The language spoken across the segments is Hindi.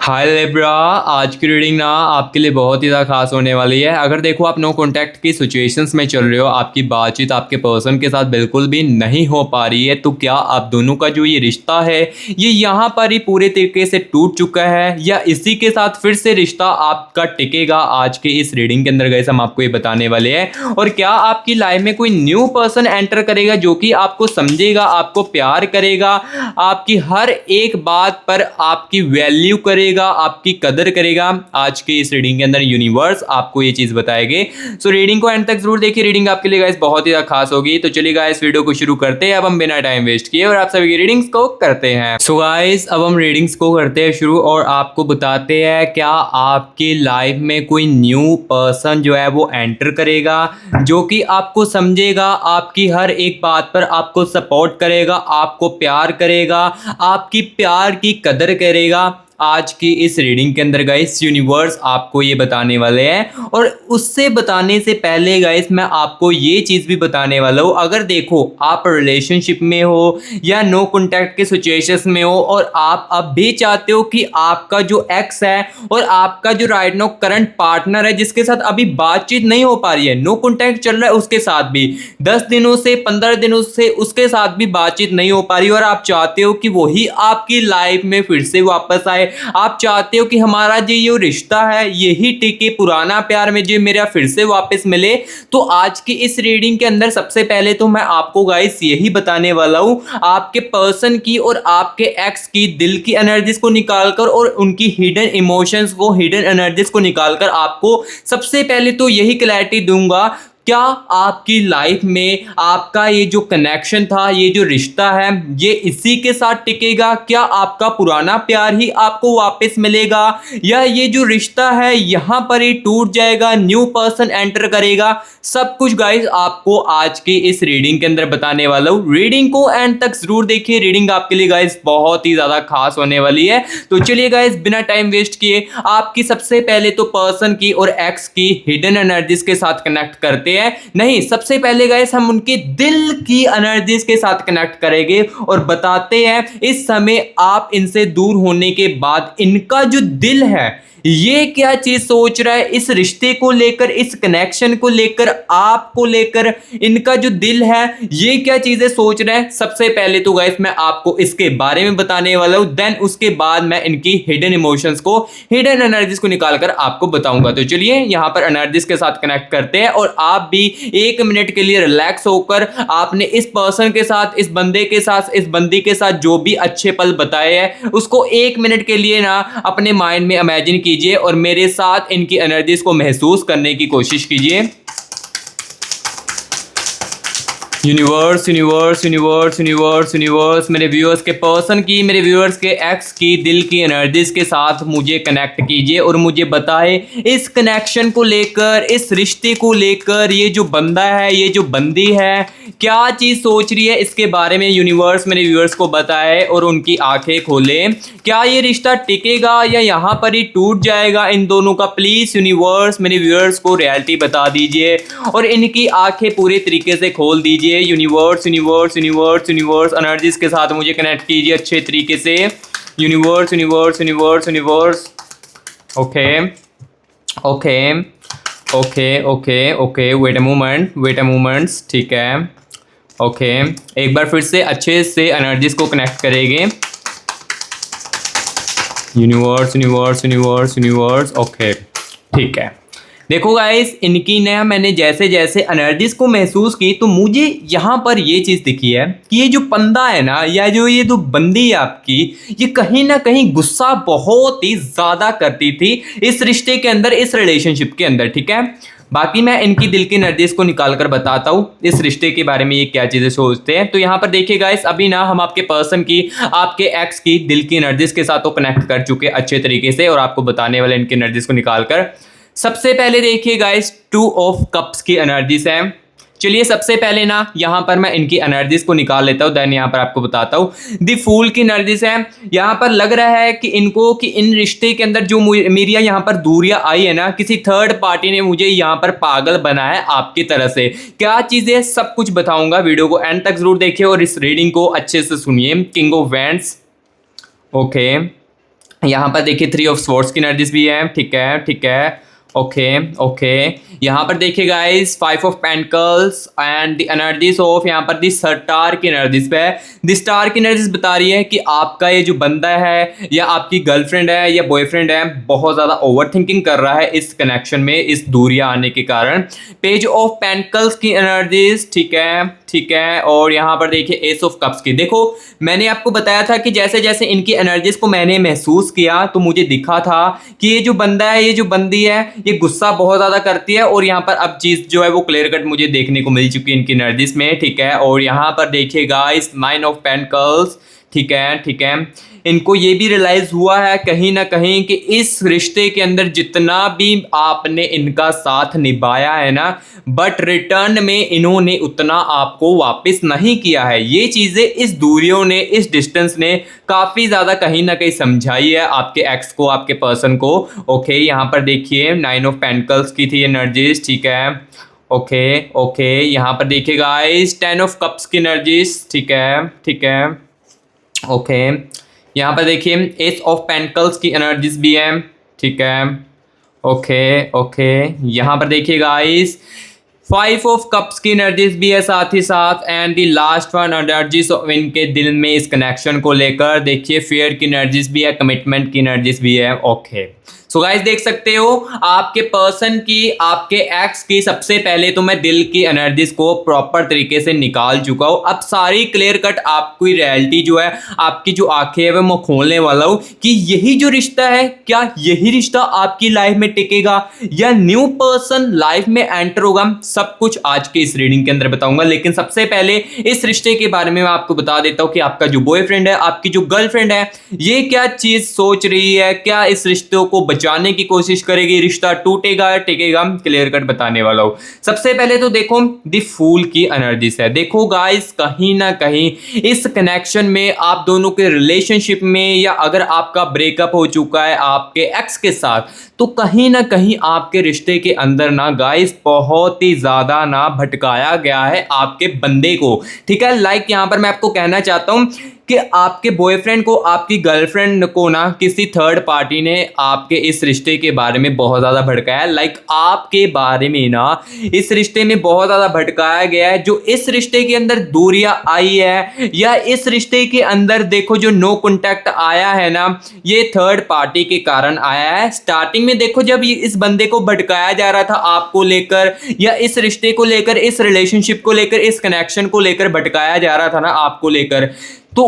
हाय लेब्रा। आज की रीडिंग ना आपके लिए बहुत ही ज़्यादा खास होने वाली है। अगर देखो आप नो कॉन्टैक्ट की सिचुएशंस में चल रहे हो, आपकी बातचीत आपके पर्सन के साथ बिल्कुल भी नहीं हो पा रही है, तो क्या आप दोनों का जो ये रिश्ता है ये यहाँ पर ही पूरे तरीके से टूट चुका है या इसी के साथ फिर से रिश्ता आपका टिकेगा? आज के इस रीडिंग के अंदर गाइस हम आपको ये बताने वाले हैं। और क्या आपकी लाइफ में कोई न्यू पर्सन एंटर करेगा जो कि आपको समझेगा, आपको प्यार करेगा, आपकी हर एक बात पर आपकी वैल्यू करेगा, आपकी कदर करेगा? आज के इस रीडिंग के अंदर यूनिवर्स आपको ये चीज बताएंगे। सो रीडिंग को एंड तक जरूर देखिए, रीडिंग आपके लिए गाइस बहुत ही खास होगी। तो चलिए गाइस वीडियो को शुरू करते हैं अब हम बिना टाइम वेस्ट किए और आप सभी की रीडिंग्स को करते हैं। सो गाइस अब हम रीडिंग्स को करते हैं शुरू और आपको बताते हैं क्या आपकी लाइफ में कोई न्यू पर्सन जो है वो एंटर करेगा जो कि आपको समझेगा, आपकी हर एक बात पर आपको सपोर्ट करेगा, आपको प्यार करेगा, आपकी प्यार की कदर करेगा। आज की इस रीडिंग के अंदर गाइस यूनिवर्स आपको ये बताने वाले हैं। और उससे बताने से पहले गाइस मैं आपको ये चीज़ भी बताने वाला हूँ, अगर देखो आप रिलेशनशिप में हो या नो कॉन्टैक्ट के सिचुएशंस में हो और आप अब भी चाहते हो कि आपका जो एक्स है और आपका जो राइट नो करंट पार्टनर है जिसके साथ अभी बातचीत नहीं हो पा रही है, नो कॉन्टैक्ट चल रहा है उसके साथ भी 10 दिनों से 15 दिनों से उसके साथ भी बातचीत नहीं हो पा रही और आप चाहते हो कि वही आपकी लाइफ में फिर से वापस आए, आप चाहते हो कि हमारा जो ये रिश्ता है यही टिके, पुराना प्यार में जो मेरा फिर से वापस मिले, तो आज की इस रीडिंग के अंदर सबसे पहले तो मैं आपको गाइस यही बताने वाला हूं, आपके पर्सन की और आपके एक्स की दिल की एनर्जीज को निकालकर और उनकी हिडन इमोशंस को, हिडन एनर्जीज को निकालकर आपको सबसे पहले तो यही क्लैरिटी दूंगा, क्या आपकी लाइफ में आपका ये जो कनेक्शन था, ये जो रिश्ता है ये इसी के साथ टिकेगा? क्या आपका पुराना प्यार ही आपको वापस मिलेगा या ये जो रिश्ता है यहाँ पर ही टूट जाएगा, न्यू पर्सन एंटर करेगा? सब कुछ गाइस आपको आज की इस रीडिंग के अंदर बताने वाला हूँ। रीडिंग को एंड तक जरूर देखिए, रीडिंग आपके लिए गाइस बहुत ही ज्यादा खास होने वाली है। तो चलिए गाइस बिना टाइम वेस्ट किए आपकी सबसे पहले तो पर्सन की और एक्स की हिडन एनर्जीज के साथ कनेक्ट करते हैं। नहीं, सबसे पहले गाइस हम उनके दिल की एनर्जीज के साथ कनेक्ट करेंगे और बताते हैं इस समय आप इनसे दूर होने के बाद इनका जो दिल है ये क्या चीज सोच रहा है इस रिश्ते को लेकर, इस कनेक्शन को लेकर, आपको लेकर इनका जो दिल है ये क्या चीजें सोच रहे हैं। सबसे पहले तो गाइस मैं आपको इसके बारे में बताने वाला हूं, देन उसके बाद मैं इनकी हिडन इमोशंस को, हिडन एनर्जीज को निकालकर आपको बताऊंगा। तो चलिए यहां पर एनर्जीज के साथ कनेक्ट करते हैं और आप भी 1 मिनट के लिए रिलैक्स होकर आपने इस पर्सन के साथ, इस बंदे के साथ, इस बंदी के साथ जो भी अच्छे पल बताए हैं उसको 1 मिनट के लिए ना अपने माइंड में इमेजिन कीजिए और मेरे साथ इनकी एनर्जीज को महसूस करने की कोशिश कीजिए। Universe universe universe universe universe मेरे व्यूअर्स के पर्सन की, मेरे व्यूअर्स के एक्स की दिल की एनर्जीज के साथ मुझे कनेक्ट कीजिए और मुझे बताए इस कनेक्शन को लेकर, इस रिश्ते को लेकर ये जो बंदा है, ये जो बंदी है क्या चीज़ सोच रही है इसके बारे में यूनिवर्स मेरे व्यूअर्स को बताए और उनकी आंखें खोले। क्या ये रिश्ता टिकेगा या यहाँ पर ही टूट जाएगा इन दोनों का? प्लीज़ यूनिवर्स मेरे व्यूअर्स को रियलिटी बता दीजिए और इनकी आंखें पूरे तरीके से खोल दीजिए। Universe universe universe universe energies के साथ मुझे कनेक्ट कीजिए अच्छे तरीके से। Universe universe universe universe okay okay okay okay okay wait a moment, ठीक है, ओके एक बार फिर से अच्छे से एनर्जीज को कनेक्ट करेंगे। Universe universe universe universe okay ठीक है। देखो गाइस इनकी ना मैंने जैसे जैसे एनर्जीज को महसूस की तो मुझे यहाँ पर ये चीज़ दिखी है कि ये जो बंदा है ना या जो ये जो बंदी है आपकी, ये कहीं ना कहीं गुस्सा बहुत ही ज़्यादा करती थी इस रिश्ते के अंदर, इस रिलेशनशिप के अंदर, ठीक है। बाकी मैं इनकी दिल की एनर्जीज को निकाल कर बताता हूँ इस रिश्ते के बारे में ये क्या चीज़ें सोचते हैं। तो यहाँ पर देखिए गाइस अभी ना हम आपके पर्सन की, आपके एक्स की दिल की एनर्जीज के साथ तो कनेक्ट कर चुके अच्छे तरीके से और आपको बताने वाले इनकी एनर्जीज को निकालकर। सबसे पहले देखिए गाइस 2 ऑफ कप्स की एनर्जीज है। चलिए सबसे पहले ना यहाँ पर मैं इनकी एनर्जीज को निकाल लेता हूँ, देन यहाँ पर आपको बताता हूँ। द फूल की एनर्जीज है। यहाँ पर लग रहा है कि इनको, कि इन रिश्ते के अंदर जो मेरी यहाँ पर दूरियां आई है ना, किसी थर्ड पार्टी ने मुझे यहाँ पर पागल बनाया है आपकी तरह से। क्या चीज़ें सब कुछ बताऊंगा, वीडियो को एंड तक जरूर देखिए और इस रीडिंग को अच्छे से सुनिए। किंग ऑफ वैंड्स, ओके यहाँ पर देखिए 3 ऑफ स्वॉर्ड्स की एनर्जीज भी है, ठीक है ठीक है, ओके ओके। यहाँ पर देखिए guys 5 of pentacles and the energies of, यहाँ पर दी स्टार की एनर्जीज पे है। द स्टार की एनर्जीज बता रही है कि आपका ये जो बंदा है या आपकी गर्लफ्रेंड है या बॉयफ्रेंड है, बहुत ज़्यादा ओवर थिंकिंग कर रहा है इस कनेक्शन में, इस दूरियां आने के कारण। पेज ऑफ पेंटिकल्स की एनर्जीज, ठीक है ठीक है। और यहाँ पर देखिए एस ऑफ कप्स की। देखो मैंने आपको बताया था कि जैसे जैसे इनकी एनर्जीज को मैंने महसूस किया तो मुझे दिखा था कि ये जो बंदा है, ये जो बंदी है, ये गुस्सा बहुत ज़्यादा करती है। और यहाँ पर अब चीज़ जो है वो क्लियर कट मुझे देखने को मिल चुकी है इनकी एनर्जीज में, ठीक है। और यहाँ पर देखिए गाइस 9 ऑफ पेंटिकल्स, ठीक है ठीक है। इनको ये भी रियलाइज हुआ है कहीं ना कहीं कि इस रिश्ते के अंदर जितना भी आपने इनका साथ निभाया है ना, बट रिटर्न में इन्होंने उतना आपको वापस नहीं किया है। ये चीज़ें इस दूरियों ने, इस डिस्टेंस ने काफ़ी ज़्यादा कहीं ना कहीं समझाई है आपके एक्स को, आपके पर्सन को। ओके यहाँ पर देखिए 9 ऑफ पेंटिकल्स की थी एनर्जीज, ठीक है ओके ओके। यहाँ पर देखिए गाइस 10 ऑफ कप्स की एनर्जीज, ठीक है ठीक है ओके। यहाँ पर देखिए एस ऑफ पेंटिकल्स की एनर्जीज भी है, ठीक है ओके ओके। यहाँ पर देखिए गाइस 5 ऑफ कप्स की एनर्जीज भी है साथ ही साथ। And the last one energies of इनके दिल में इस कनेक्शन को लेकर देखिए फेयर की एनर्जीज भी है, कमिटमेंट की एनर्जीज भी है, ओके। सो गाइस देख सकते हो आपके पर्सन की, आपके एक्स की सबसे पहले तो मैं दिल की एनर्जीज को प्रॉपर तरीके से निकाल चुका हूं। अब सारी क्लियर कट आपकी रियलिटी जो है, आपकी जो आंखें है वो मैं खोलने वाला हूं कि यही जो रिश्ता है, क्या यही रिश्ता आपकी लाइफ में टिकेगा या न्यू पर्सन लाइफ में एंटर होगा, सब कुछ आज के इस रीडिंग के अंदर बताऊंगा। लेकिन सबसे पहले इस रिश्ते के बारे में मैं आपको बता देता हूं कि आपका जो बॉयफ्रेंड है, आपकी जो गर्लफ्रेंड है, ये क्या चीज सोच रही है, क्या इस रिश्ते को जाने की कोशिश करेगी, रिश्ता टूटेगा टिकेगा, क्लियर कट बताने वाला हूं। सबसे पहले तो देखो द फूल की एनर्जीज है। देखो गाइस कहीं ना कहीं इस कनेक्शन में, आप दोनों के रिलेशनशिप में, या अगर आपका ब्रेकअप हो चुका है आपके एक्स के साथ, तो कहीं ना कहीं आपके रिश्ते के अंदर ना गाइस बहुत ही ज्यादा ना भटकाया गया है आपके बंदे को, ठीक है। लाइक यहां पर मैं आपको कहना चाहता हूं कि आपके बॉयफ्रेंड को, आपकी गर्लफ्रेंड को ना किसी थर्ड पार्टी ने आपके इस रिश्ते के बारे में बहुत ज़्यादा भड़काया। लाइक आपके बारे में ना इस रिश्ते में बहुत ज़्यादा भड़काया गया है। जो इस रिश्ते के अंदर दूरियां आई है, या इस रिश्ते के अंदर देखो जो नो कॉन्टैक्ट आया है ना, ये थर्ड पार्टी के कारण आया है। स्टार्टिंग में देखो जब इस बंदे को भड़काया जा रहा था आपको लेकर, या इस रिश्ते को लेकर, इस रिलेशनशिप को लेकर, इस कनेक्शन को लेकर भटकाया जा रहा था ना आपको लेकर, तो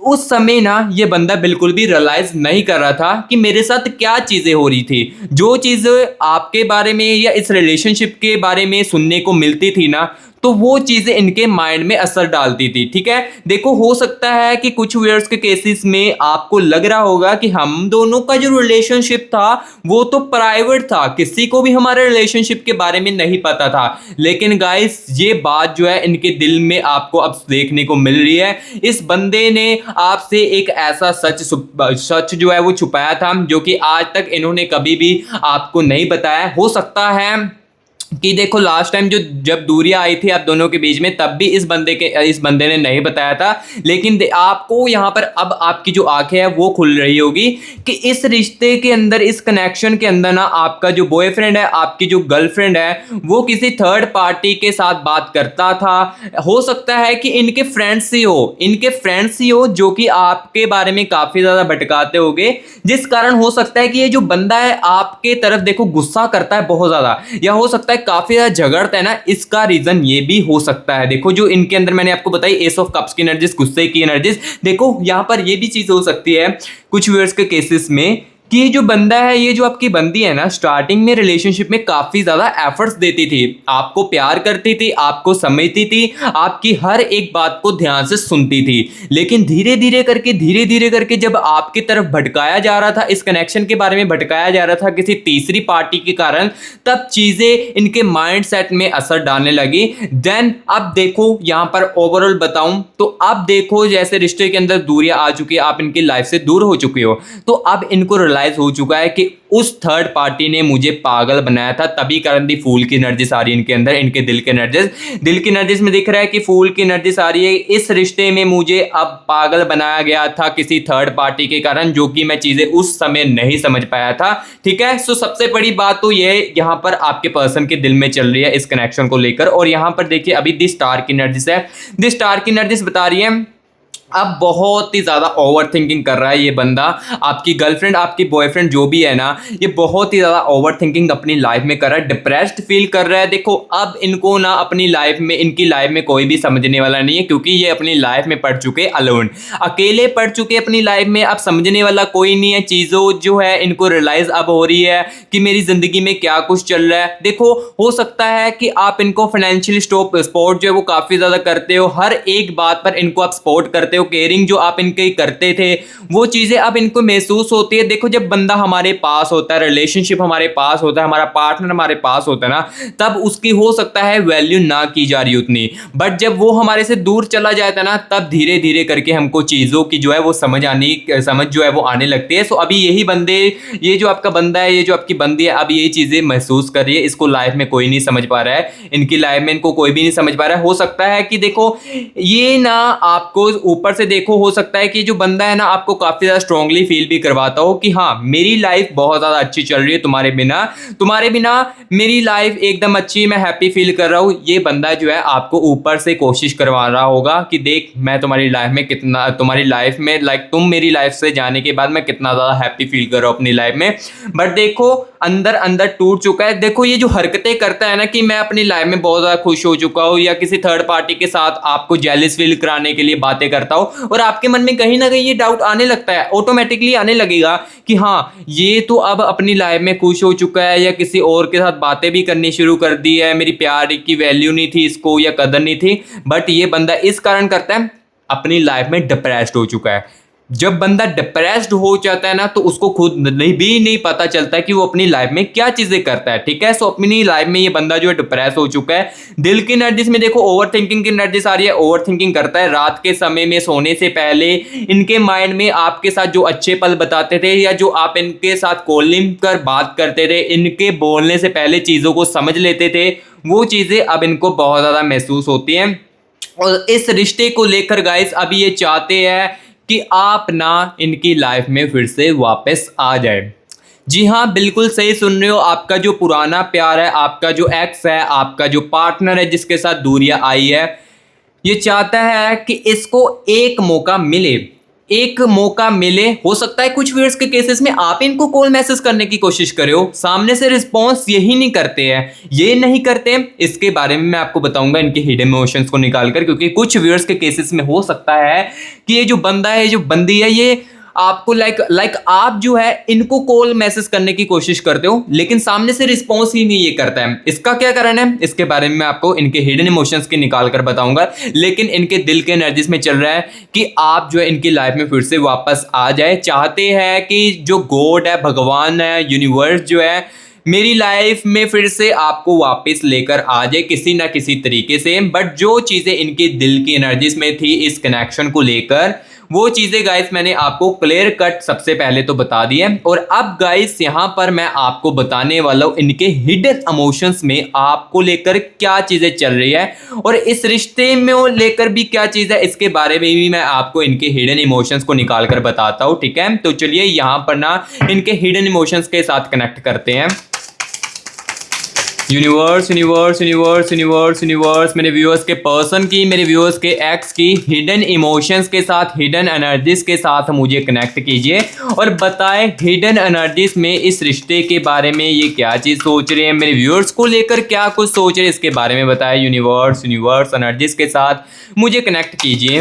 उस समय ना ये बंदा बिल्कुल भी रियलाइज नहीं कर रहा था कि मेरे साथ क्या चीज़ें हो रही थी। जो चीज़ें आपके बारे में या इस रिलेशनशिप के बारे में सुनने को मिलती थी ना, तो वो चीज़ें इनके माइंड में असर डालती थी, ठीक है। देखो हो सकता है कि कुछ व्यूअर्स के केसेस में आपको लग रहा होगा कि हम दोनों का जो रिलेशनशिप था वो तो प्राइवेट था, किसी को भी हमारे रिलेशनशिप के बारे में नहीं पता था। लेकिन गाइस ये बात जो है इनके दिल में आपको अब देखने को मिल रही है। इस बंदे ने आपसे एक ऐसा सच जो है वो छुपाया था, जो कि आज तक इन्होंने कभी भी आपको नहीं बताया। हो सकता है कि देखो लास्ट टाइम जब दूरियां आई थी आप दोनों के बीच में, तब भी इस बंदे ने नहीं बताया था। लेकिन आपको यहाँ पर अब आपकी जो आंखें है वो खुल रही होगी कि इस रिश्ते के अंदर, इस कनेक्शन के अंदर ना आपका जो बॉयफ्रेंड है, आपकी जो गर्लफ्रेंड है, वो किसी थर्ड पार्टी के साथ बात करता था। हो सकता है कि इनके फ्रेंड्स ही हो जो कि आपके बारे में काफी ज्यादा भटकाते होंगे, जिस कारण हो सकता है कि ये जो बंदा है आपके तरफ देखो गुस्सा करता है बहुत ज्यादा, या हो सकता है काफी ज्यादा झगड़ता है ना, इसका रीजन ये भी हो सकता है। देखो जो इनके अंदर मैंने आपको बताई एस ऑफ कप्स की एनर्जीज, गुस्से की एनर्जीज, देखो यहां पर ये भी चीज हो सकती है कुछ व्यूअर्स के केसेस में कि ये जो बंदा है, ये जो आपकी बंदी है ना, स्टार्टिंग में रिलेशनशिप में काफी ज्यादा एफर्ट्स देती थी, आपको प्यार करती थी, आपको समझती थी, आपकी हर एक बात को ध्यान से सुनती थी। लेकिन धीरे धीरे करके जब आपकी तरफ भटकाया जा रहा था, इस कनेक्शन के बारे में भटकाया जा रहा था किसी तीसरी पार्टी के कारण, तब चीजें इनके माइंड सेट में असर डालने लगी। देन अब देखो यहां पर ओवरऑल बताऊं तो अब देखो जैसे रिश्ते के अंदर दूरियां आ चुकी है, आप इनकी लाइफ से दूर हो चुके हो, तो अब इनको रियलाइज हो चुका है कि उस थर्ड पार्टी ने मुझे पागल बनाया था, तभी कारण दी फूल की एनर्जीज आ रही है इनके अंदर, इनके दिल की एनर्जीज में दिख रहा है कि फूल की एनर्जीज आ रही है। इस रिश्ते में मुझे अब पागल बनाया गया था किसी थर्ड पार्टी के कारण, जो कि मैं चीजें उस समय नहीं समझ पाया था। ठीक है, सो सबसे बड़ी बात तो ये यहां पर आपके पर्सन के दिल में चल रही है इस कनेक्शन को लेकर। और यहां पर देखिए अभी दी स्टार की एनर्जीज है, दी स्टार की एनर्जीज बता रही है अब बहुत ही ज़्यादा ओवर थिंकिंग कर रहा है ये बंदा। आपकी गर्लफ्रेंड, आपकी बॉयफ्रेंड जो भी है ना, ये बहुत ही ज़्यादा ओवर थिंकिंग अपनी लाइफ में कर रहा है, डिप्रेस्ड फील कर रहा है। देखो अब इनको ना अपनी लाइफ में, इनकी लाइफ में कोई भी समझने वाला नहीं है, क्योंकि ये अपनी लाइफ में पढ़ चुके अलोन, अकेले पढ़ चुके अपनी लाइफ में। अब समझने वाला कोई नहीं है, चीज़ों जो है इनको रियलाइज अब हो रही है कि मेरी ज़िंदगी में क्या कुछ चल रहा है। देखो हो सकता है कि आप इनको फाइनेंशियली सपोर्ट जो है वो काफ़ी ज़्यादा करते हो, हर एक बात पर इनको आप सपोर्ट करते हो, केयरिंग जो आप इनके करते थे वो चीजें अब इनको महसूस होती है। देखो जब बंदा हमारे पास होता है, रिलेशनशिप हमारे पास होता है, हमारा पार्टनर हमारे पास होता है ना, तब उसकी हो सकता है वैल्यू ना की जा रही उतनी, बट जब वो हमारे से दूर चला जाता है ना, तब धीरे धीरे करके हमको चीजों की जो है वो समझ जो है वो आने लगती है। सो अभी यही बंदे, ये जो आपका बंदा है, ये जो आपकी बंदी है, अब ये चीजें महसूस कर रही है। इसको लाइफ में कोई नहीं समझ पा रहा है, इनकी लाइफ में इनको कोई भी नहीं समझ पा रहा है। हो सकता है कि देखो ये ना आपको ऊपर से देखो, हो सकता है कि जो बंदा है ना आपको काफी ज्यादा स्ट्रांगली फील भी करवाता हो कि हाँ मेरी लाइफ बहुत ज्यादा अच्छी चल रही है तुम्हारे बिना मेरी लाइफ एकदम अच्छी, मैं हैप्पी फील कर रहा हूँ। ये बंदा जो है आपको ऊपर से कोशिश करवा रहा होगा कि देख मैं तुम्हारी लाइफ में कितना, तुम्हारी लाइफ में लाइक तुम मेरी लाइफ से जाने के बाद मैं कितना ज्यादा हैप्पी फील कर रहा हूँ अपनी लाइफ में, बट देखो अंदर अंदर टूट चुका है। देखो ये जो हरकतें करता है ना कि मैं अपनी लाइफ में बहुत ज्यादा खुश हो चुका हूँ, या किसी थर्ड पार्टी के साथ आपको जेलस फील कराने के लिए बातें करता हूँ, और आपके मन में कहीं ना कहीं ये डाउट आने लगता है, ऑटोमेटिकली आने लगेगा कि हाँ ये तो अब अपनी लाइफ में खुश हो चुका है, या किसी और के साथ बातें भी करनी शुरू कर दी है, मेरी प्यार की वैल्यू नहीं थी इसको या कदर नहीं थी। बट ये बंदा इस कारण करता है, अपनी लाइफ में डिप्रेस्ड हो चुका है। जब बंदा डिप्रेस्ड हो जाता है ना, तो उसको खुद नहीं पता चलता है कि वो अपनी लाइफ में क्या चीजें करता है। ठीक है, सो अपनी लाइफ में ये बंदा जो है डिप्रेस हो चुका है। दिल की एनर्जीज में देखो ओवर थिंकिंग की एनर्जीज आ रही है, ओवर थिंकिंग करता है रात के समय में सोने से पहले। इनके माइंड में आपके साथ जो अच्छे पल बताते थे, या जो आप इनके साथ कॉलिंग कर बात करते थे, इनके बोलने से पहले चीजों को समझ लेते थे, वो चीजें अब इनको बहुत ज्यादा महसूस होती हैं। और इस रिश्ते को लेकर गाइस अभी ये चाहते हैं कि आप ना इनकी लाइफ में फिर से वापस आ जाए। जी हाँ, बिल्कुल सही सुन रहे हो। आपका जो पुराना प्यार है, आपका जो एक्स है, आपका जो पार्टनर है जिसके साथ दूरियां आई है, ये चाहता है कि इसको एक मौका मिले, एक मौका मिले। हो सकता है कुछ व्यूअर्स के केसेस में आप इनको कॉल मैसेज करने की कोशिश करे हो, सामने से रिस्पॉन्स यही नहीं करते हैं, ये नहीं करते। इसके बारे में मैं आपको बताऊंगा इनके हिडन इमोशंस को निकालकर, क्योंकि कुछ व्यूअर्स के केसेस में हो सकता है कि ये जो बंदा है, जो बंदी है, ये आपको लाइक आप जो है इनको कॉल मैसेज करने की कोशिश करते हो, लेकिन सामने से रिस्पॉन्स ही नहीं ये करता है। इसका क्या कारण है, इसके बारे में मैं आपको इनके हिडन इमोशंस के निकाल कर बताऊंगा। लेकिन इनके दिल के एनर्जीज में चल रहा है कि आप जो है इनकी लाइफ में फिर से वापस आ जाए। चाहते हैं कि जो गॉड है, भगवान है, यूनिवर्स जो है, मेरी लाइफ में फिर से आपको वापस लेकर आ जाए किसी ना किसी तरीके से। बट जो चीज़ें इनके दिल की एनर्जीज में थी इस कनेक्शन को लेकर, वो चीज़ें गाइस मैंने आपको क्लियर कट सबसे पहले तो बता दी है। और अब गाइस यहाँ पर मैं आपको बताने वाला हूँ इनके हिडन इमोशंस में आपको लेकर क्या चीज़ें चल रही है, और इस रिश्ते में लेकर भी क्या चीज़ है, इसके बारे में भी मैं आपको इनके हिडन इमोशंस को निकाल कर बताता हूँ। ठीक है, तो चलिए यहाँ पर ना इनके हिडन इमोशंस के साथ कनेक्ट करते हैं। Universe universe universe universe universe मेरे व्यूअर्स के पर्सन की, मेरे व्यूअर्स के एक्स की हिडन इमोशंस के साथ, हिडन एनर्जीज के साथ मुझे कनेक्ट कीजिए और बताएं हिडन एनर्जीज में इस रिश्ते के बारे में ये क्या चीज़ सोच रहे हैं, मेरे व्यूअर्स को लेकर क्या कुछ सोच रहे हैं, इसके बारे में बताएं। यूनिवर्स यूनिवर्स एनर्जीज के साथ मुझे कनेक्ट कीजिए।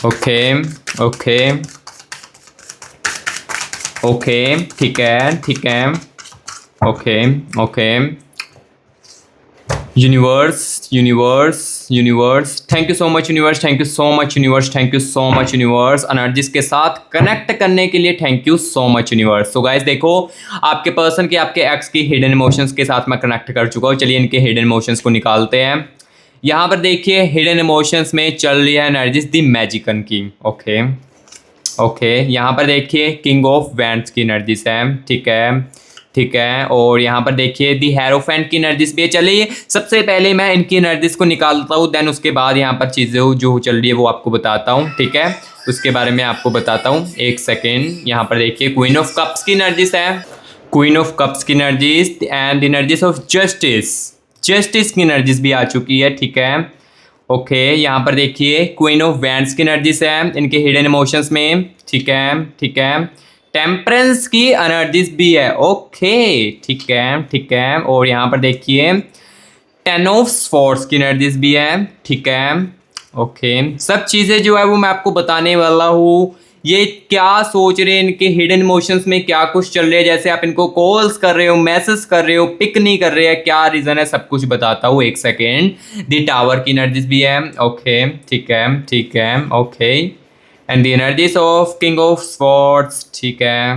ओके ओके ओके, ठीक है ठीक है, okay okay. Universe universe universe, thank you so much universe, thank you so much universe, thank you so much universe. Energies के साथ कनेक्ट करने के लिए thank you so much universe. So guys देखो, आपके पर्सन के, आपके एक्स की हिडन इमोशंस के साथ मैं कनेक्ट कर चुका हूँ। चलिए इनके हिडन इमोशंस को निकालते हैं। यहाँ पर देखिए हिडन इमोशंस में चल रही है एनर्जीज दी मैजिकन की। ओके ओके, यहाँ पर देखिए किंग ऑफ वैंड्स की एनर्जीज है, ठीक है, ठीक है। और यहाँ पर देखिए दी हेरोफेंट की एनर्जीज भी है। चलिए सबसे पहले मैं इनकी एनर्जीज को निकालता हूँ, देन उसके बाद यहाँ पर चीज़ें जो चल रही है वो आपको बताता हूँ, ठीक है, उसके बारे में आपको बताता हूँ। एक सेकेंड, यहाँ पर देखिए क्वीन ऑफ कप्स की एनर्जीज है, क्वीन ऑफ कप्स की energies and energies of justice, justice की एनर्जीज भी आ चुकी है, ठीक है। ओके, यहाँ पर देखिए क्वीन ऑफ वैंड्स की एनर्जीज है इनके हिडन इमोशंस में, ठीक है, ठीक है। टेम्परेंस की एनर्जीज भी है, ओके, ठीक है, ठीक है। और यहाँ पर देखिए टेन ऑफ स्वॉर्ड्स की एनर्जीज भी है, ठीक है, ओके। सब चीज़ें जो है वो मैं आपको बताने वाला हूँ। ये क्या सोच रहे हैं, इनके हिडन इमोशंस में क्या कुछ चल रहा है, जैसे आप इनको कॉल्स कर रहे हो, मैसेज कर रहे हो, पिक नहीं कर रहे हैं, क्या रीज़न है, सब कुछ बताता हूँ। एक सेकेंड, द टावर की एनर्जीज भी है, ओके, ठीक है, ठीक है, okay. And the energies of king of swords, ठीक है,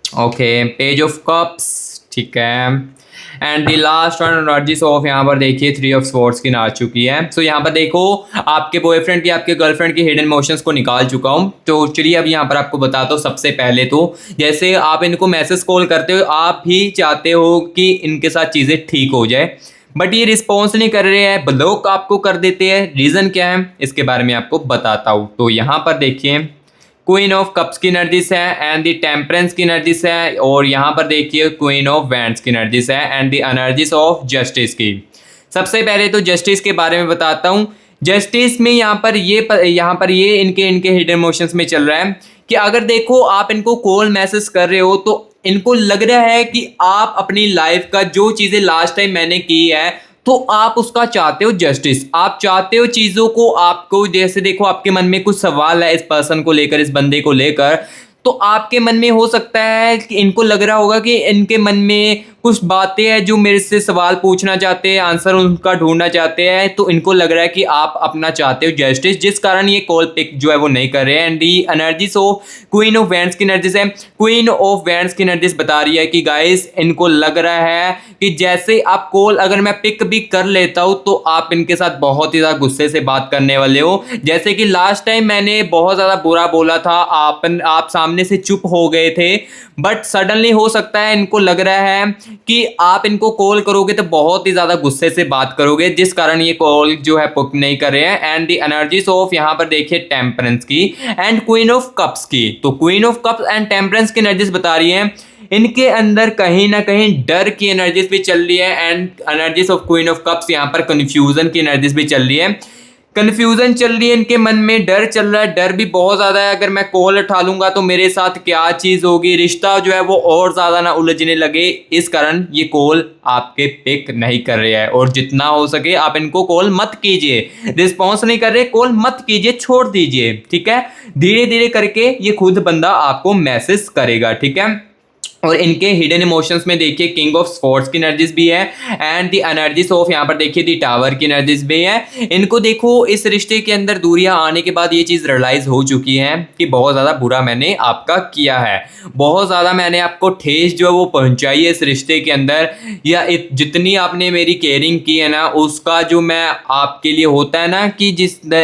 ओके। पेज ऑफ कप्स, ठीक है। And the last one energies of, यहाँ पर देखिए थ्री ऑफ स्वॉर्ड्स की आ चुकी है। सो यहाँ पर देखो आपके बॉयफ्रेंड की, आपके गर्लफ्रेंड की हिडन इमोशंस को निकाल चुका हूँ। तो चलिए अब यहाँ पर आपको बताता हूँ। सबसे पहले तो जैसे आप इनको मैसेज कॉल करते हो, आप भी चाहते हो कि इनके साथ चीज़ें ठीक हो जाए, बट ये रिस्पॉन्स नहीं कर रहे हैं, ब्लॉक आपको कर देते हैं। रीज़न क्या है इसके बारे में आपको बताता हूँ। तो यहाँ पर देखिए क्वीन ऑफ कप्स की एनर्जीज है एंड द टेम्परेंस की एनर्जीज है, और यहाँ पर देखिए क्वीन ऑफ वैंड्स की एनर्जीज है and the energies of justice की। सबसे पहले तो जस्टिस के बारे में बताता हूँ। जस्टिस में यहाँ पर ये इनके हिडन इमोशंस में चल रहा है कि अगर देखो आप इनको कॉल मैसेज कर रहे हो तो इनको लग रहा है कि आप अपनी लाइफ का जो चीज़ें लास्ट टाइम मैंने की है तो आप उसका चाहते हो जस्टिस, आप चाहते हो चीज़ों को, आपको जैसे देखो आपके मन में कुछ सवाल है इस पर्सन को लेकर, इस बंदे को लेकर, तो आपके मन में हो सकता है कि इनको लग रहा होगा कि इनके मन में कुछ बातें हैं जो मेरे से सवाल पूछना चाहते हैं, आंसर उनका ढूंढना चाहते हैं, तो इनको लग रहा है कि आप अपना चाहते हो जस्टिस, जिस कारण ये कॉल पिक जो है वो नहीं कर रहे हैं। And the energies of queen of wands की एनर्जीज है, क्वीन ऑफ वैंड्स की एनर्जीज बता रही है कि गाइस इनको लग रहा है कि जैसे आप कॉल अगर मैं पिक भी कर लेता हूं तो आप इनके साथ बहुत ही ज़्यादा गुस्से से बात करने वाले हो। जैसे कि लास्ट टाइम मैंने बहुत ज़्यादा बुरा बोला था, आप सामने से चुप हो गए थे, बट सडनली हो सकता है इनको लग रहा है कि आप इनको कॉल करोगे तो बहुत ही ज़्यादा गुस्से से बात करोगे, जिस कारण ये कॉल जो है पिक नहीं कर रहे हैं। एंड द एनर्जीज ऑफ यहाँ पर देखिए टेम्परेंस की एंड क्वीन ऑफ कप्स की। तो queen of cups and temperance की एनर्जीज बता रही है इनके अंदर कहीं ना कहीं डर की एनर्जीज भी चल रही है, and energies of queen of cups यहाँ पर कंफ्यूजन की एनर्जीज भी चल रही है, कंफ्यूजन चल रही है, इनके मन में डर चल रहा है, डर भी बहुत ज़्यादा है। अगर मैं कॉल उठा लूंगा तो मेरे साथ क्या चीज़ होगी, रिश्ता जो है वो और ज़्यादा ना उलझने लगे, इस कारण ये कॉल आपके पिक नहीं कर रहे हैं। और जितना हो सके आप इनको कॉल मत कीजिए, रिस्पॉन्स नहीं कर रहे कॉल मत कीजिए, छोड़ दीजिए, ठीक है। धीरे धीरे करके ये खुद बंदा आपको मैसेज करेगा, ठीक है। और इनके हिडन इमोशंस में देखिए किंग ऑफ स्वॉर्ड्स की एनर्जीज भी है एंड द एनर्जीज ऑफ यहाँ पर देखिए द टावर की एनर्जीज भी है। इनको देखो इस रिश्ते के अंदर दूरियां आने के बाद ये चीज़ रियलाइज हो चुकी है कि बहुत ज़्यादा बुरा मैंने आपका किया है, बहुत ज़्यादा मैंने आपको ठेस जो है वो पहुँचाई है इस रिश्ते के अंदर, या जितनी आपने मेरी केयरिंग की है ना उसका जो मैं आपके लिए होता है ना कि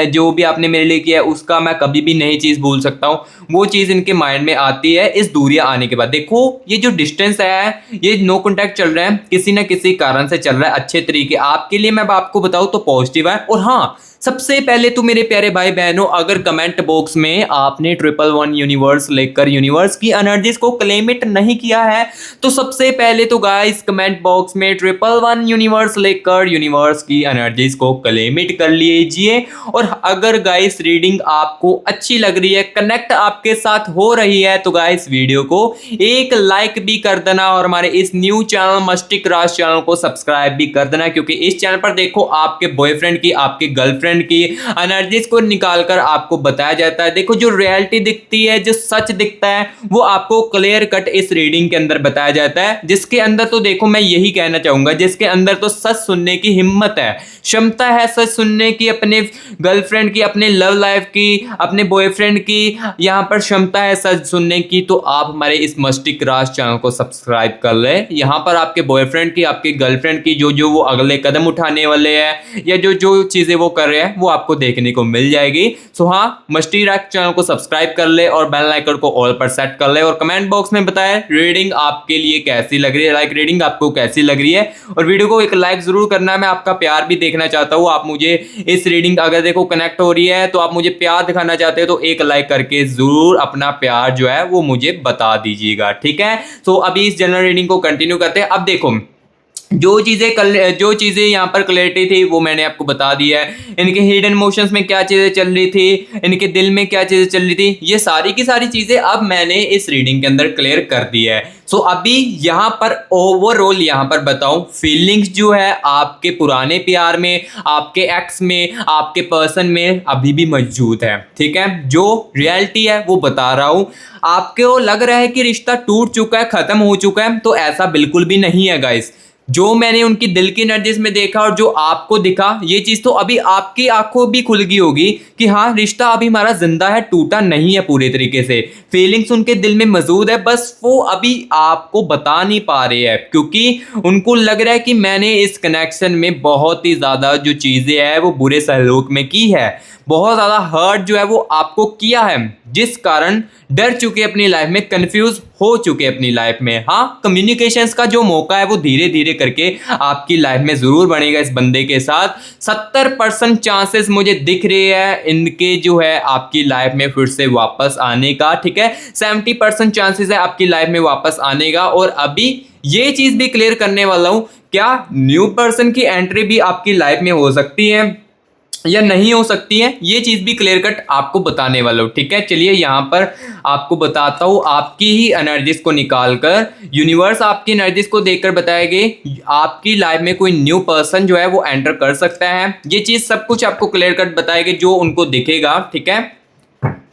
जो भी आपने मेरे लिए किया है उसका मैं कभी भी नई चीज़ भूल सकता हूँ, वो चीज़ इनके माइंड में आती है इस दूरियां आने के बाद। देखो ये जो डिस्टेंस है, ये नो कांटेक्ट चल रहा है, किसी ना किसी कारण से चल रहा है, अच्छे तरीके आपके लिए मैं आपको बताऊं तो पॉजिटिव है। और हाँ, सबसे पहले तो मेरे प्यारे भाई बहनों, अगर कमेंट बॉक्स में आपने 111 यूनिवर्स लेकर यूनिवर्स की एनर्जीज को क्लेमिट नहीं किया है तो सबसे पहले तो गाइस कमेंट बॉक्स में 111 यूनिवर्स लेकर यूनिवर्स की एनर्जीज को क्लेमिट कर लीजिए। और अगर गाइस रीडिंग आपको अच्छी लग रही है, कनेक्ट आपके साथ हो रही है, तो गाइस वीडियो को एक लाइक भी कर देना और हमारे इस न्यू चैनल मस्टिक राज चैनल को सब्सक्राइब भी कर देना, क्योंकि इस चैनल पर देखो आपके बॉयफ्रेंड की, आपके गर्लफ्रेंड की एनर्जीज को निकालकर आपको बताया जाता है। देखो जो रियलिटी दिखती है, जो सच दिखता है, वो आपको क्लियर कट इस रीडिंग के अंदर बताया जाता है। जिसके अंदर तो देखो मैं यही कहना चाहूंगा, जिसके अंदर तो सच सुनने की हिम्मत है, क्षमता है सच सुनने की, अपने गर्लफ्रेंड की, अपने लव लाइफ की, अपने बॉयफ्रेंड की यहाँ पर क्षमता है सच सुनने की, तो आप हमारे इस मस्टिक राज चैनल को सब्सक्राइब कर ले। यहाँ पर आपके बॉयफ्रेंड की, आपके गर्लफ्रेंड की जो वो अगले कदम उठाने वाले हैं या जो चीजें वो कर रहे हैं, है वो आपको देखने को मिल जाएगी। सो हाँ, मस्टी रैक चैनल को सब्सक्राइब कर ले और बेल आइकन को ऑल पर सेट कर ले और कमेंट बॉक्स में बताएं रीडिंग आपके लिए कैसी लग रही है, लाइक रीडिंग आपको कैसी लग रही है। और वीडियो को एक लाइक जरूर करना है, मैं आपका प्यार भी देखना चाहता हूँ। आप मुझे इस रीडिंग अगर देखो कनेक्ट हो रही है तो आप मुझे प्यार दिखाना चाहते हो तो एक लाइक करके जरूर अपना प्यार जो है वो मुझे बता दीजिएगा, ठीक है। तो अभी इस जनरल रीडिंग को कंटिन्यू करते हैं। अब देखो जो चीजें यहाँ पर क्लैरिटी थी वो मैंने आपको बता दिया है। इनके हिडन इमोशंस में क्या चीजें चल रही थी, इनके दिल में क्या चीजें चल रही थी, ये सारी की सारी चीजें अब मैंने इस रीडिंग के अंदर क्लियर कर दी है। सो अभी यहाँ पर ओवरऑल यहाँ पर बताऊं, फीलिंग्स जो है आपके पुराने प्यार में, आपके एक्स में, आपके पर्सन में अभी भी मौजूद है, ठीक है। जो रियलिटी है वो बता रहा हूं। आपको लग रहा है कि रिश्ता टूट चुका है, खत्म हो चुका है, तो ऐसा बिल्कुल भी नहीं है गाइस। जो मैंने उनकी दिल की एनर्जीज में देखा और जो आपको दिखा, ये चीज तो अभी आपकी आंखों भी खुल गई होगी कि हाँ, रिश्ता अभी हमारा जिंदा है, टूटा नहीं है पूरे तरीके से। फीलिंग्स उनके दिल में मौजूद है, बस वो अभी आपको बता नहीं पा रहे हैं क्योंकि उनको लग रहा है कि मैंने इस कनेक्शन में बहुत ही ज्यादा जो चीजें हैं वो बुरे सहलूक में की है, बहुत ज्यादा हर्ट जो है वो आपको किया है, जिस कारण डर चुके अपनी लाइफ में, कंफ्यूज हो चुके अपनी लाइफ में। हाँ, कम्युनिकेशंस का जो मौका है वो धीरे धीरे करके आपकी लाइफ में जरूर बनेगा इस बंदे के साथ। 70% चांसेस मुझे दिख रहे हैं इनके जो है आपकी लाइफ में फिर से वापस आने का, ठीक है। 70% चांसेस है आपकी लाइफ में वापस आने का। और अभी ये चीज भी क्लियर करने वाला हूं, क्या न्यू पर्सन की एंट्री भी आपकी लाइफ में हो सकती है या नहीं हो सकती है, ये चीज भी क्लियर कट आपको बताने वाला हूँ, ठीक है। चलिए यहाँ पर आपको बताता हूँ, आपकी ही एनर्जीज को निकाल कर यूनिवर्स आपकी एनर्जीज को देखकर बताएगी आपकी लाइफ में कोई न्यू पर्सन जो है वो एंटर कर सकता है। ये चीज सब कुछ आपको क्लियर कट बताएगी जो उनको दिखेगा, ठीक है।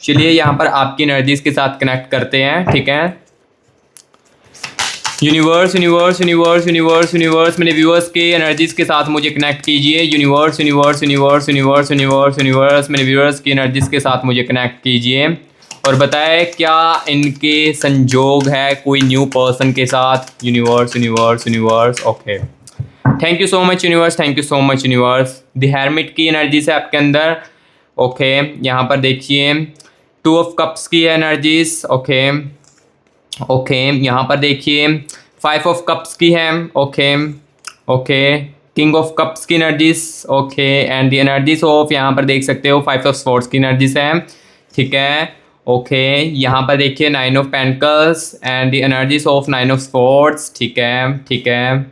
चलिए यहाँ पर आपकी एनर्जीज के साथ कनेक्ट करते हैं, ठीक है। Universe universe universe universe universe मेरे व्यूअर्स के एनर्जीज के साथ मुझे कनेक्ट कीजिए। Universe universe universe universe universe universe मेरे व्यूअर्स की एनर्जीज के साथ मुझे कनेक्ट कीजिए और बताएं क्या इनके संजोग है कोई न्यू पर्सन के साथ। Universe universe universe okay, thank you so much universe, thank you so much universe. The hermit की एनर्जीज है आपके अंदर, ओके। यहाँ पर देखिए 2 ऑफ कप्स की एनर्जीज, ओके ओके। यहाँ पर देखिए 5 ऑफ कप्स की है, okay okay. King of cups की energies, okay. And the energies of यहाँ पर देख सकते हो 5 ऑफ स्वॉर्ड्स की एनर्जीज है, ठीक है, ओके। यहाँ पर देखिए 9 of pentacles and the energies of 9 of swords, ठीक है ठीक है,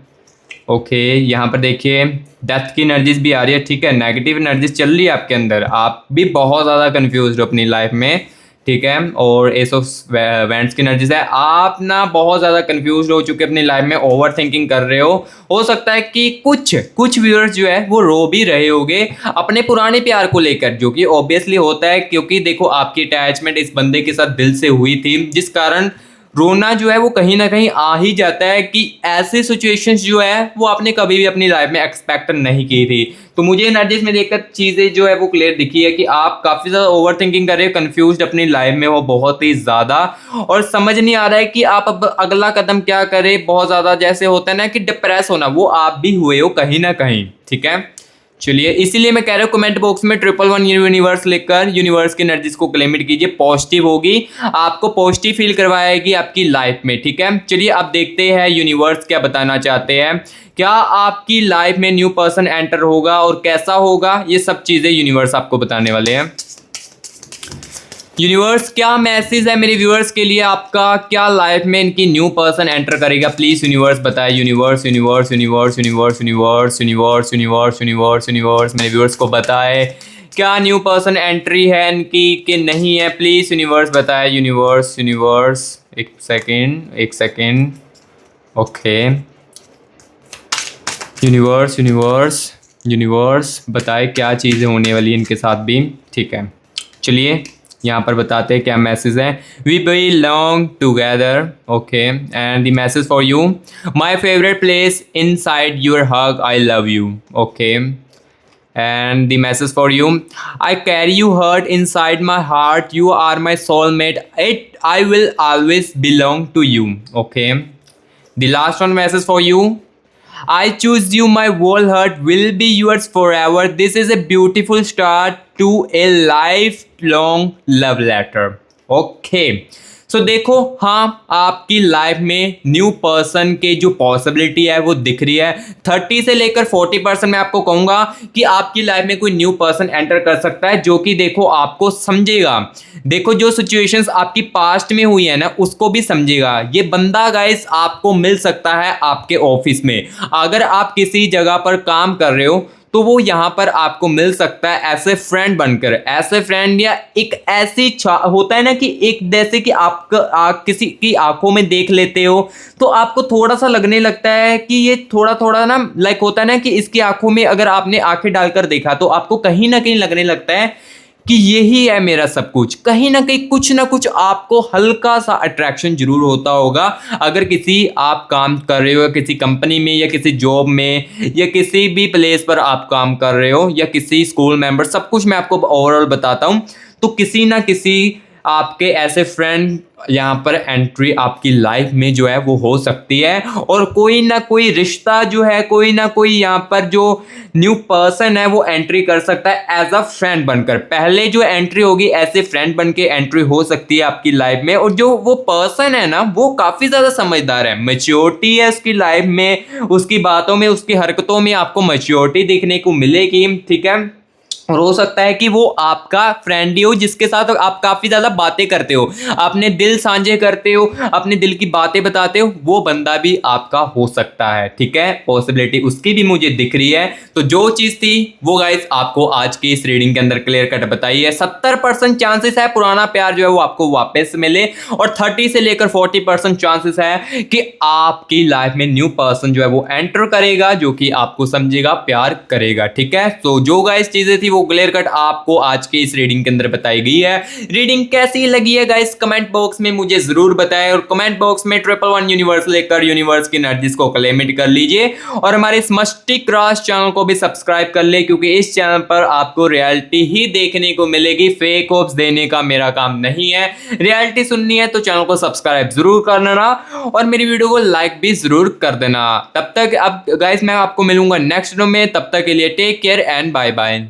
ओके। यहाँ पर देखिए डेथ की एनर्जीज भी आ रही है, ठीक है। नेगेटिव एनर्जीज चल रही है आपके अंदर, आप भी बहुत ज़्यादा कंफ्यूज हो अपनी लाइफ में, ठीक है। और एस ऑफ वैंड्स की एनर्जीज है, आप ना बहुत ज़्यादा कंफ्यूज हो चुके अपनी लाइफ में, ओवर थिंकिंग कर रहे हो सकता है कि कुछ व्यूअर्स जो है वो रो भी रहे होंगे अपने पुराने प्यार को लेकर, जो कि ऑब्वियसली होता है क्योंकि देखो आपकी अटैचमेंट इस बंदे के साथ दिल से हुई थी, जिस कारण रोना जो है वो कहीं ना कहीं आ ही जाता है कि ऐसे सिचुएशंस जो है वो आपने कभी भी अपनी लाइफ में एक्सपेक्ट नहीं की थी। तो मुझे एनर्जीज में देखकर चीज़ें जो है वो क्लियर दिखी है कि आप काफ़ी ज़्यादा ओवर थिंकिंग कर रहे हो, कंफ्यूज अपनी लाइफ में हो बहुत ही ज़्यादा, और समझ नहीं आ रहा है कि आप अब अगला कदम क्या करें। बहुत ज़्यादा जैसे होता है ना कि डिप्रेस होना, वो आप भी हुए हो कहीं ना कहीं, ठीक है। चलिए इसीलिए मैं कह रहा हूँ कमेंट बॉक्स में 111 यूनिवर्स लिखकर यूनिवर्स की एनर्जीज को क्लेमिट कीजिए, पॉजिटिव होगी, आपको पॉजिटिव फील करवाएगी आपकी लाइफ में, ठीक है। चलिए अब देखते हैं यूनिवर्स क्या बताना चाहते हैं, क्या आपकी लाइफ में न्यू पर्सन एंटर होगा और कैसा होगा, ये सब चीजें यूनिवर्स आपको बताने वाले हैं। यूनिवर्स क्या मैसेज है मेरे व्यूअर्स के लिए आपका, क्या लाइफ में इनकी न्यू पर्सन एंटर करेगा, प्लीज यूनिवर्स बताए। Universe universe universe universe universe universe universe universe universe मेरे व्यूअर्स को बताए क्या न्यू पर्सन एंट्री है इनकी कि नहीं है, प्लीज यूनिवर्स बताए। यूनिवर्स यूनिवर्स एक second okay. Universe universe universe बताए क्या चीज़ें होने वाली है इनके साथ भी, ठीक है। चलिए यहाँ पर बताते हैं क्या मैसेज है। We belong together, okay, and the message for you, my favourite place inside your hug, I love you, okay. And the message for you, I carry you hurt inside my heart, you are my soulmate, it I will always belong to you, okay. The last one message for you, I choose you, my whole heart will be yours forever. This is a beautiful start to a lifelong love letter. Okay. सो देखो, हाँ, आपकी लाइफ में न्यू पर्सन के जो पॉसिबिलिटी है वो दिख रही है। 30 से लेकर 40% मैं आपको कहूँगा कि आपकी लाइफ में कोई न्यू पर्सन एंटर कर सकता है जो कि देखो आपको समझेगा। देखो जो सिचुएशंस आपकी पास्ट में हुई है ना उसको भी समझेगा। ये बंदा गाइस आपको मिल सकता है आपके ऑफिस में। अगर आप किसी जगह पर काम कर रहे हो तो वो यहाँ पर आपको मिल सकता है ऐसे फ्रेंड बनकर, ऐसे फ्रेंड या एक ऐसी होता है ना कि एक जैसे कि आप किसी की आंखों में देख लेते हो तो आपको थोड़ा सा लगने लगता है कि ये थोड़ा थोड़ा ना लाइक होता है ना कि इसकी आंखों में अगर आपने आंखें डालकर देखा तो आपको कहीं ना कहीं लगने लगता है कि यही है मेरा सब कुछ। कहीं ना कुछ आपको हल्का सा अट्रैक्शन जरूर होता होगा। अगर किसी आप काम कर रहे हो किसी कंपनी में या किसी जॉब में या किसी भी प्लेस पर आप काम कर रहे हो या किसी स्कूल मेंबर, सब कुछ मैं आपको ओवरऑल बताता हूं, तो किसी ना किसी आपके ऐसे फ्रेंड यहाँ पर एंट्री आपकी लाइफ में जो है वो हो सकती है और कोई ना कोई रिश्ता जो है, कोई ना कोई यहाँ पर जो न्यू पर्सन है वो एंट्री कर सकता है एज अ फ्रेंड बनकर। पहले जो एंट्री होगी ऐसे फ्रेंड बन के एंट्री हो सकती है आपकी लाइफ में। और जो वो पर्सन है ना वो काफ़ी ज़्यादा समझदार है, मैच्योरिटी है उसकी लाइफ में, उसकी बातों में, उसकी हरकतों में आपको मैच्योरिटी देखने को मिलेगी। ठीक है, और हो सकता है कि वो आपका फ्रेंड ही हो जिसके साथ आप काफ़ी ज़्यादा बातें करते हो, अपने दिल साझे करते हो, अपने दिल की बातें बताते हो, वो बंदा भी आपका हो सकता है। ठीक है, पॉसिबिलिटी उसकी भी मुझे दिख रही है। तो जो चीज़ थी वो गाइस आपको आज की इस रीडिंग के अंदर क्लियर कट बताई है। 70% चांसेस है पुराना प्यार जो है वो आपको वापस मिले और 30 से लेकर 40% चांसेस है कि आपकी लाइफ में न्यू पर्सन जो है वो एंटर करेगा जो कि आपको समझेगा, प्यार करेगा। ठीक है, तो जो गाइस चीज़ें थी क्लियर कट आपको आज के इस रीडिंग के अंदर बताई गई है। रीडिंग कैसी लगी है गाइस कमेंट बॉक्स में मुझे जरूर बताएं और कमेंट बॉक्स में 111 यूनिवर्स लेकर यूनिवर्स की एनर्जीज को क्लेमिट कर लीजिए और हमारे इस मस्टी क्रॉस चैनल को भी सब्सक्राइब कर ले क्योंकि इस चैनल पर आपको रियलिटी ही देखने को मिलेगी। फेक होप्स देने का मेरा काम नहीं है, रियलिटी सुननी है तो चैनल को सब्सक्राइब जरूर करना और मेरी वीडियो को लाइक भी जरूर कर देना। तब तक अब गाइस मैं आपको मिलूंगा नेक्स्ट वीडियो में, तब तक के लिए take care and bye bye.